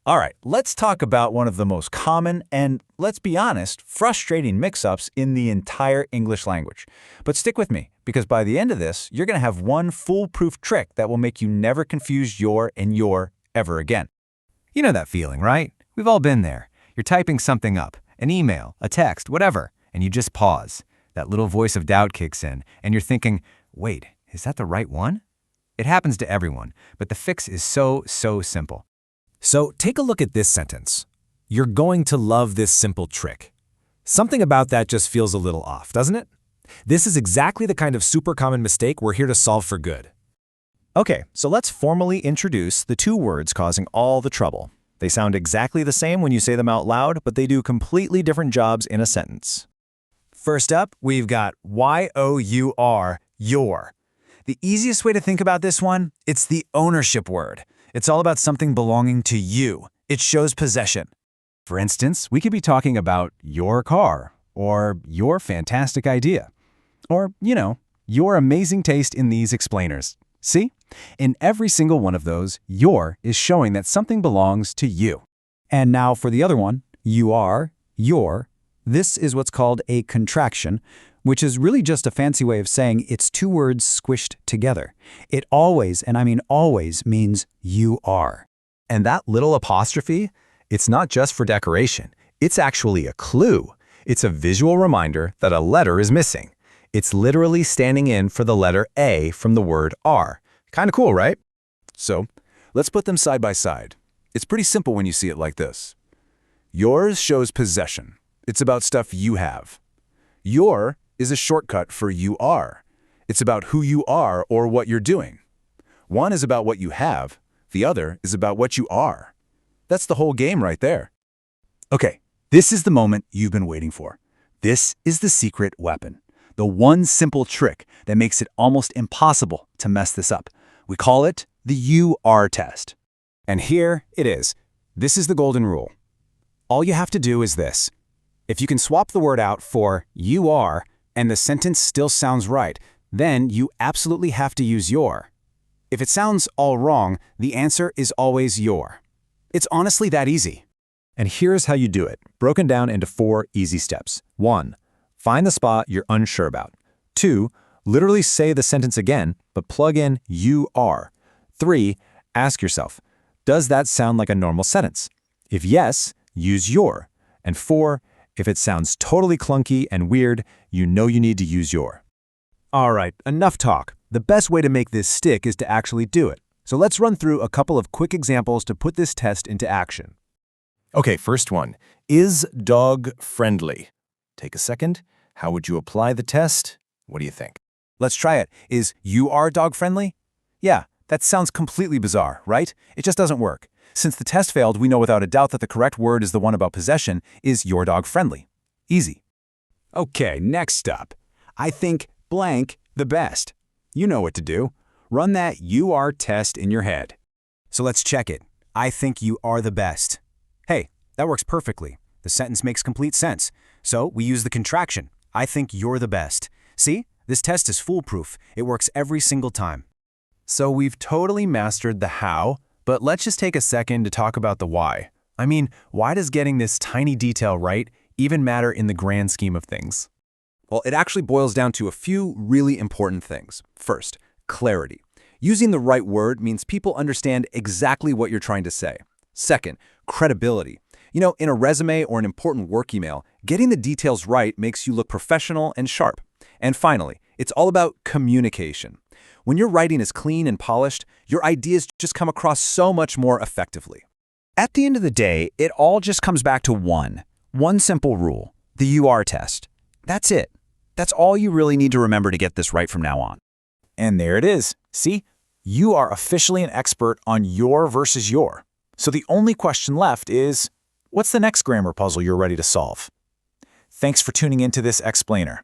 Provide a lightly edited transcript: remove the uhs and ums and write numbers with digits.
All right, let's talk about one of the most common and, let's be honest, frustrating mix-ups in the entire English language. But stick with me, because by the end of this, you're going to have one foolproof trick that will make you never confuse your and your ever again. You know that feeling, right? We've all been there. You're typing something up, an email, a text, whatever, and you just pause. That little voice of doubt kicks in, and you're thinking, wait, is that the right one? It happens to everyone, but the fix is so simple. So take a look at this sentence. You're going to love this simple trick. Something about that just feels a little off, doesn't it? This is exactly the kind of super common mistake we're here to solve for good. Okay, so let's formally introduce the two words causing all the trouble. They sound exactly the same when you say them out loud, but they do completely different jobs in a sentence. First up, we've got Y-O-U-R, your. The easiest way to think about this one, it's the ownership word. It's all about something belonging to you. It shows possession. For instance, we could be talking about your car, or your fantastic idea, or, your amazing taste in these explainers. See? In every single one of those, your is showing that something belongs to you. And now for the other one, you are, your. This is what's called a contraction, which is really just a fancy way of saying it's two words squished together. It always, and I mean always, means you are. And that little apostrophe, it's not just for decoration. It's actually a clue. It's a visual reminder that a letter is missing. It's literally standing in for the letter A from the word are. Kind of cool, right? So, let's put them side by side. It's pretty simple when you see it like this. Yours shows possession. It's about stuff you have. Your is a shortcut for you are. It's about who you are or what you're doing. One is about what you have. The other is about what you are. That's the whole game right there. Okay, this is the moment you've been waiting for. This is the secret weapon. The one simple trick that makes it almost impossible to mess this up. We call it the you are test. And here it is. This is the golden rule. All you have to do is this. If you can swap the word out for you are and the sentence still sounds right, then you absolutely have to use your. If it sounds all wrong, the answer is always your. It's honestly that easy. And here's how you do it, broken down into 4 easy steps. 1. Find the spot you're unsure about. 2. Literally say the sentence again, but plug in you are. 3. Ask yourself, does that sound like a normal sentence? If yes, use your. And 4. If it sounds totally clunky and weird, you know you need to use your. All right, enough talk. The best way to make this stick is to actually do it. So let's run through a couple of quick examples to put this test into action. Okay, first one. Is dog friendly? Take a second. How would you apply the test? What do you think? Let's try it. Is you are dog friendly? Yeah, that sounds completely bizarre, right? It just doesn't work. Since the test failed, we know without a doubt that the correct word is the one about possession. Is your dog friendly? Easy. Okay, next up. I think blank the best. You know what to do. Run that you are test in your head. So let's check it. I think you are the best. Hey, that works perfectly. The sentence makes complete sense. So we use the contraction. I think you're the best. See? This test is foolproof. It works every single time. So we've totally mastered the how, but let's just take a second to talk about the why. I mean, why does getting this tiny detail right even matter in the grand scheme of things? Well, it actually boils down to a few really important things. First, clarity. Using the right word means people understand exactly what you're trying to say. Second, credibility. In a resume or an important work email, getting the details right makes you look professional and sharp. And finally, it's all about communication. When your writing is clean and polished, your ideas just come across so much more effectively. At the end of the day, it all just comes back to one simple rule, the you are test. That's it. That's all you really need to remember to get this right from now on. And there it is. See? You are officially an expert on your versus your. So the only question left is, what's the next grammar puzzle you're ready to solve? Thanks for tuning into this explainer.